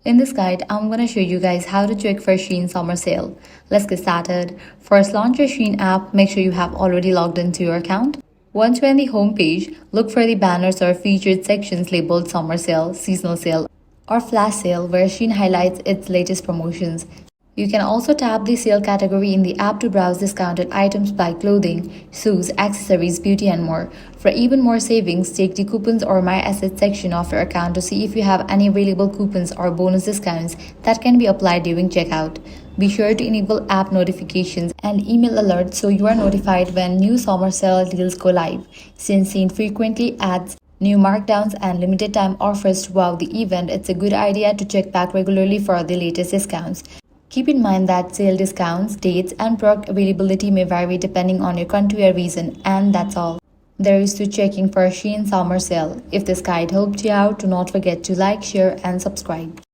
In this guide, I'm going to show you guys how to check for SHEIN summer sale. Let's get started. First, launch your SHEIN app. Make sure you have already logged into your account. Once you're on the home page, look for the banners or featured sections labeled summer sale, seasonal sale, or flash sale where SHEIN highlights its latest promotions. You can also tap the sale category in the app to browse discounted items like clothing, shoes, accessories, beauty, and more. For even more savings, take the coupons or my assets section of your account to see if you have any available coupons or bonus discounts that can be applied during checkout. Be sure to enable app notifications and email alerts so you are notified when new summer sale deals go live. Since SHEIN frequently adds new markdowns and limited time offers throughout the event, it's a good idea to check back regularly for the latest discounts. Keep in mind that sale discounts, dates, and product availability may vary depending on your country or region, and that's all there is to checking for SHEIN summer sale. If this guide helped you out, do not forget to like, share, and subscribe.